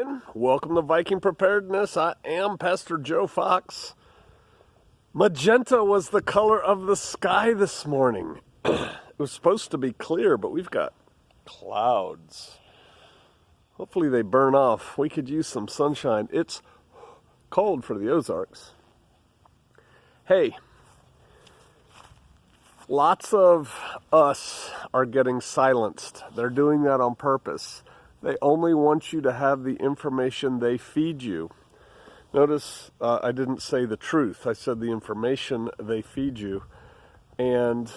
morning. Welcome to Viking Preparedness. I am Pastor Joe Fox. Magenta was the color of the sky this morning. It was supposed to be clear, but we've got clouds. Hopefully they burn off. We could use some sunshine. It's cold for the Ozarks. Hey, lots of us are getting silenced. They're doing that on purpose. They only want you to have the information they feed you. Notice I didn't say the truth. I said the information they feed you. And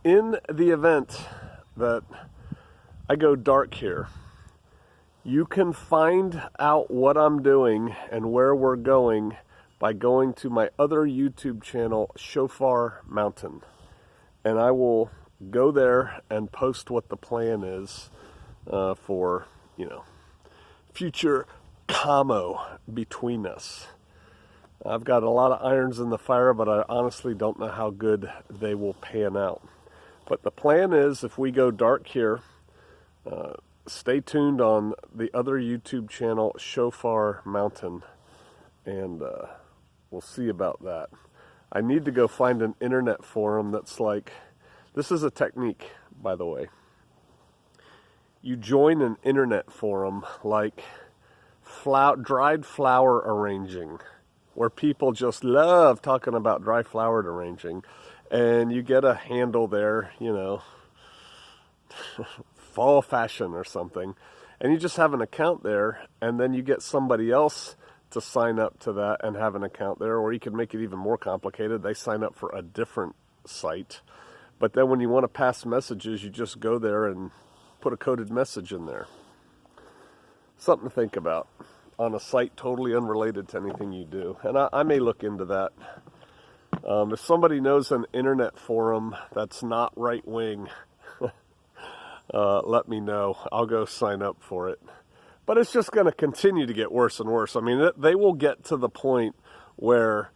in the event that I go dark here, you can find out what I'm doing and where we're going by going to my other YouTube channel, Shofar Mountain. And I will go there and post what the plan is for, future commo between us. I've got a lot of irons in the fire, but I honestly don't know how good they will pan out. But the plan is, if we go dark here, stay tuned on the other YouTube channel, Shofar Mountain, and we'll see about that. I need to go find an internet forum that's like, this is a technique, by the way. You join an internet forum like dried flower arranging, where people just love talking about dry flower arranging, and you get a handle there, fall fashion or something, and you just have an account there, and then you get somebody else to sign up to that and have an account there, or you can make it even more complicated. They sign up for a different site, but then when you want to pass messages, you just go there and put a coded message in there. Something to think about on a site totally unrelated to anything you do. And I may look into that. If somebody knows an internet forum that's not right-wing, let me know. I'll go sign up for it. But it's just going to continue to get worse and worse. I mean, they will get to the point where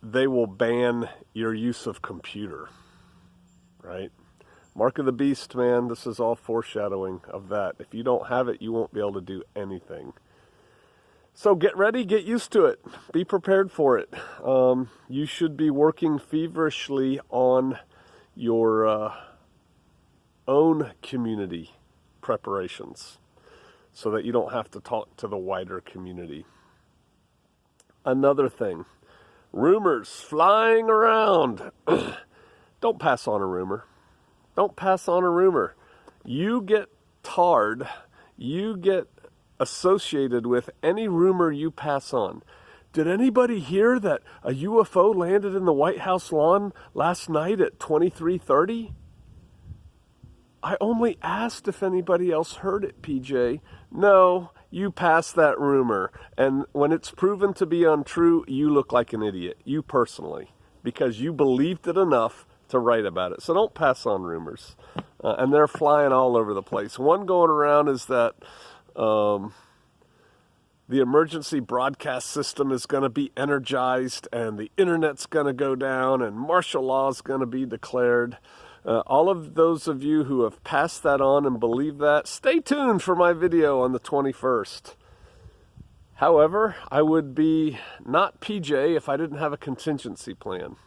they will ban your use of computer, right? Mark of the beast, man. This is all foreshadowing of that. If you don't have it, you won't be able to do anything. So get ready, get used to it. Be prepared for it. You should be working feverishly on your own community preparations so that you don't have to talk to the wider community. Another thing, rumors flying around. Don't pass on a rumor. Don't pass on a rumor. You get tarred, you get associated with any rumor you pass on. Did anybody hear that a UFO landed in the White House lawn last night at 23:30? I only asked if anybody else heard it, PJ. No, you pass that rumor. And when it's proven to be untrue, you look like an idiot, you personally, because you believed it enough to write about it. So don't pass on rumors. And they're flying all over the place. One going around is that the emergency broadcast system is going to be energized and the internet's going to go down and martial law is going to be declared. All of those of you who have passed that on and believe that, stay tuned for my video on the 21st. However, I would be not PJ if I didn't have a contingency plan.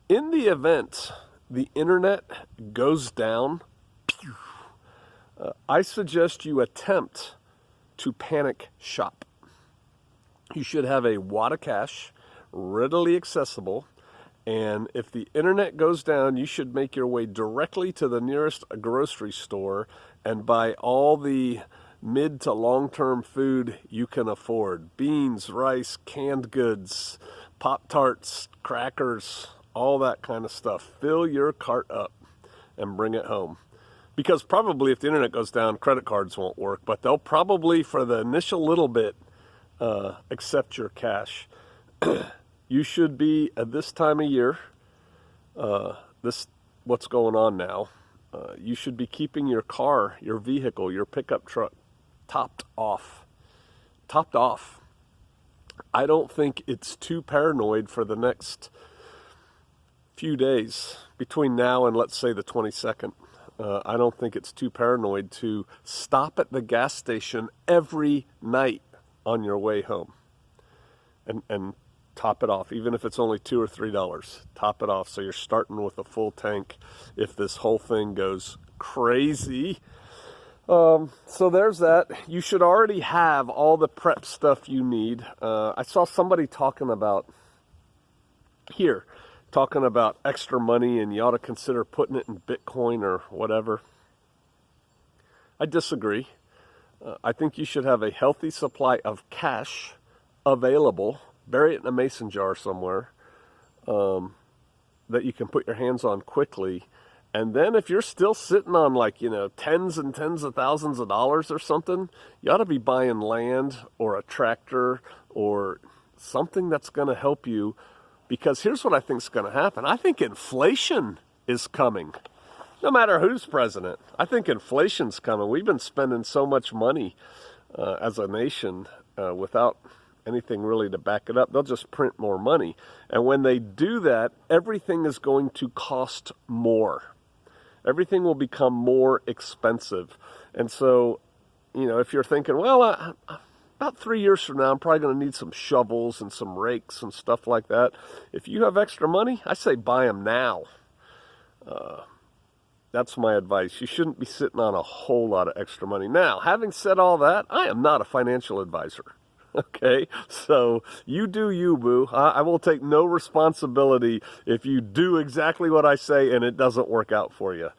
In the event the internet goes down, I suggest you attempt to panic shop. You should have a wad of cash, readily accessible, and if the internet goes down, you should make your way directly to the nearest grocery store and buy all the mid to long-term food you can afford. Beans, rice, canned goods, Pop-Tarts, crackers, all that kind of stuff. Fill your cart up and bring it home. Because probably if the internet goes down, credit cards won't work, but they'll probably, for the initial little bit, accept your cash. You should be, at this time of year, what's going on now, you should be keeping your car, your vehicle, your pickup truck, topped off. Topped off. I don't think it's too paranoid for the next few days between now and, let's say, the 22nd. I don't think it's too paranoid to stop at the gas station every night on your way home and top it off, even if it's only $2 or $3. Top it off so you're starting with a full tank if this whole thing goes crazy. So there's that. You should already have all the prep stuff you need. I saw somebody talking about extra money and you ought to consider putting it in Bitcoin or whatever. I disagree. I think you should have a healthy supply of cash available. Bury it in a mason jar somewhere that you can put your hands on quickly. And then if you're still sitting on like, tens and tens of thousands of dollars or something, you ought to be buying land or a tractor or something that's going to help you. Because here's what I think is going to happen. I think inflation is coming. No matter who's president, I think inflation's coming. We've been spending so much money as a nation without anything really to back it up. They'll just print more money. And when they do that, everything is going to cost more. Everything will become more expensive. And so, if you're thinking, well, about 3 years from now, I'm probably going to need some shovels and some rakes and stuff like that. If you have extra money, I say buy them now. That's my advice. You shouldn't be sitting on a whole lot of extra money. Now, having said all that, I am not a financial advisor. Okay, so you do you, boo. I will take no responsibility if you do exactly what I say and it doesn't work out for you.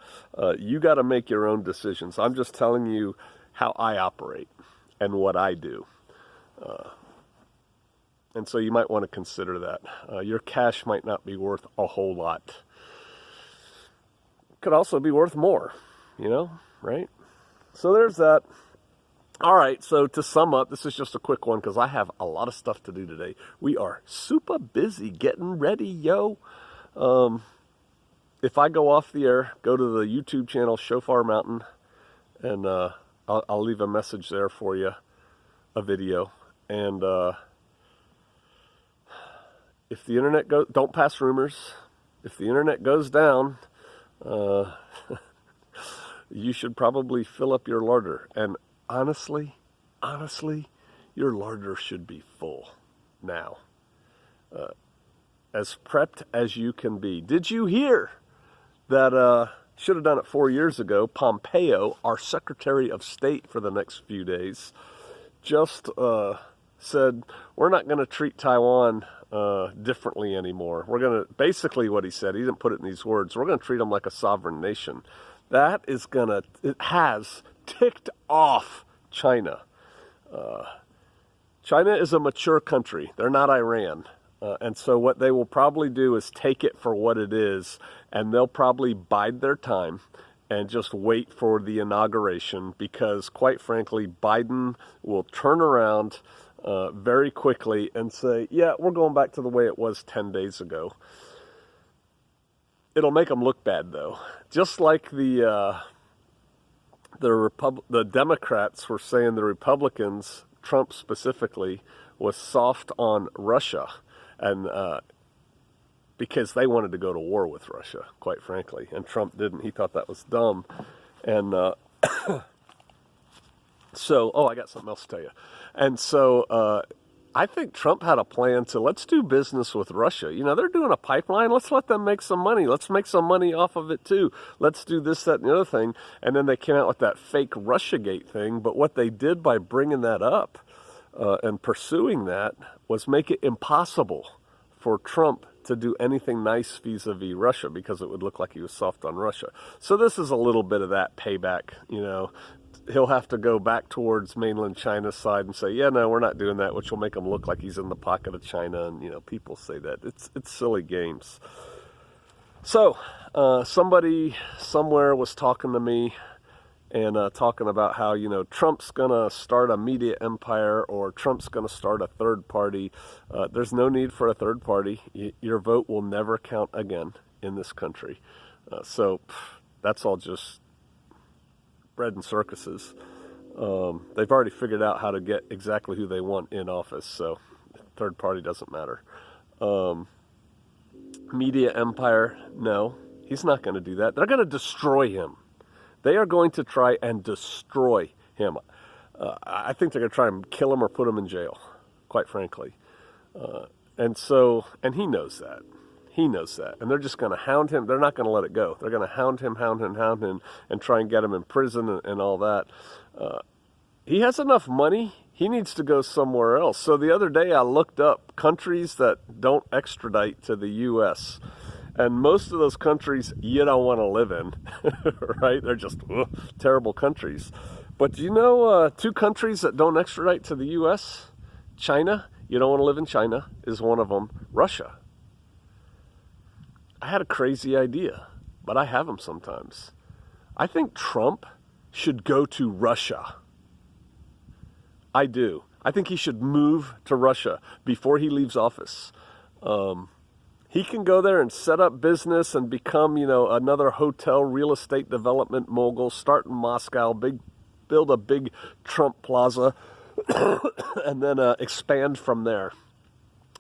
You got to make your own decisions. I'm just telling you how I operate and what I do. And so you might want to consider that. Your cash might not be worth a whole lot. Could also be worth more, right? So there's that. All right, so to sum up, this is just a quick one because I have a lot of stuff to do today. We are super busy getting ready, yo. If I go off the air, go to the YouTube channel, Shofar Mountain, and I'll leave a message there for you, a video. And if the internet goes, don't pass rumors. If the internet goes down, you should probably fill up your larder. And honestly, your larder should be full now. As prepped as you can be. Did you hear that, should have done it 4 years ago, Pompeo, our Secretary of State for the next few days, just said, we're not going to treat Taiwan differently anymore. We're going to, basically what he said, he didn't put it in these words, we're going to treat them like a sovereign nation. That is going to, it has ticked off China. China is a mature country. They're not Iran. And so what they will probably do is take it for what it is, and they'll probably bide their time and just wait for the inauguration because, quite frankly, Biden will turn around very quickly and say, yeah, we're going back to the way it was 10 days ago. It'll make them look bad, though. Just like the Democrats were saying the Republicans, Trump specifically, was soft on Russia, and because they wanted to go to war with Russia, quite frankly, and Trump didn't. He thought that was dumb. And so, I got something else to tell you. And so I think Trump had a plan to, let's do business with Russia. They're doing a pipeline. Let's let them make some money. Let's make some money off of it too. Let's do this, that, and the other thing. And then they came out with that fake Russiagate thing. But what they did by bringing that up and pursuing that was make it impossible for Trump to do anything nice vis-a-vis Russia because it would look like he was soft on Russia. So this is a little bit of that payback, He'll have to go back towards mainland China's side and say, yeah, no, we're not doing that, which will make him look like he's in the pocket of China. And, people say that. It's silly games. So somebody somewhere was talking to me and talking about how, Trump's going to start a media empire or Trump's going to start a third party. There's no need for a third party. Your vote will never count again in this country. So that's all just bread and circuses. They've already figured out how to get exactly who they want in office, so third party doesn't matter. Media empire, no, he's not going to do that. They're going to destroy him. They are going to try and destroy him. I think they're going to try and kill him or put him in jail, quite frankly. And he knows that. He knows that. And they're just going to hound him. They're not going to let it go. They're going to hound him, and try and get him in prison and all that. He has enough money. He needs to go somewhere else. So the other day I looked up countries that don't extradite to the U.S., and most of those countries you don't want to live in, right? They're just terrible countries. But do you know 2 countries that don't extradite to the U.S.? China, you don't want to live in China, is one of them. Russia. I had a crazy idea, but I have them sometimes. I think Trump should go to Russia. I do. I think he should move to Russia before he leaves office. He can go there and set up business and become, another hotel real estate development mogul, start in Moscow, build a big Trump plaza, and then expand from there.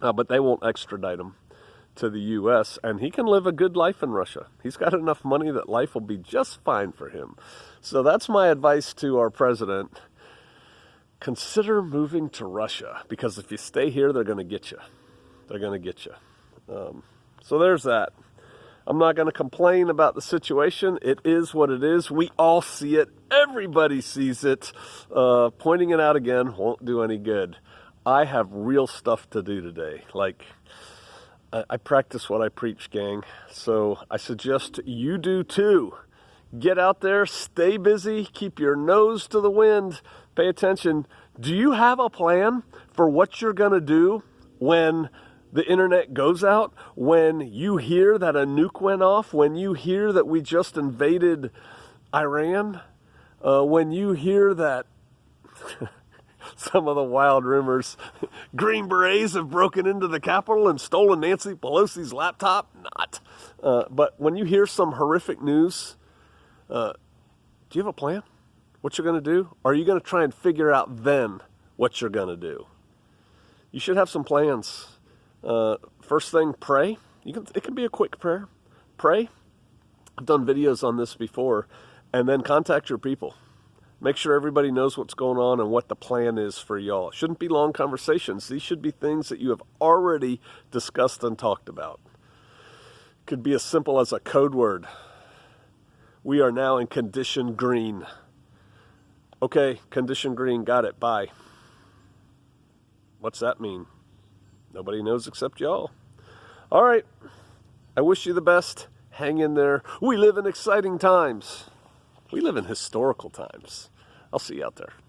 But they won't extradite him to the U.S., and he can live a good life in Russia. He's got enough money that life will be just fine for him. So that's my advice to our president. Consider moving to Russia, because if you stay here, they're going to get you. They're going to get you. So there's that. I'm not going to complain about the situation. It is what it is. We all see it. Everybody sees it. Pointing it out again won't do any good. I have real stuff to do today. I practice what I preach, gang. So I suggest you do too. Get out there, stay busy, keep your nose to the wind, pay attention. Do you have a plan for what you're going to do when the internet goes out, when you hear that a nuke went off, when you hear that we just invaded Iran, when you hear that some of the wild rumors, Green Berets have broken into the Capitol and stolen Nancy Pelosi's laptop? Not. But when you hear some horrific news, do you have a plan? What you're going to do? Or are you going to try and figure out then what you're going to do? You should have some plans. First thing, pray. It can be a quick prayer. Pray. I've done videos on this before. And then contact your people. Make sure everybody knows what's going on and what the plan is for y'all. It shouldn't be long conversations. These should be things that you have already discussed and talked about. It could be as simple as a code word. We are now in condition green. Okay, condition green, got it, bye. What's that mean? Nobody knows except y'all. All right, I wish you the best. Hang in there. We live in exciting times. We live in historical times. I'll see you out there.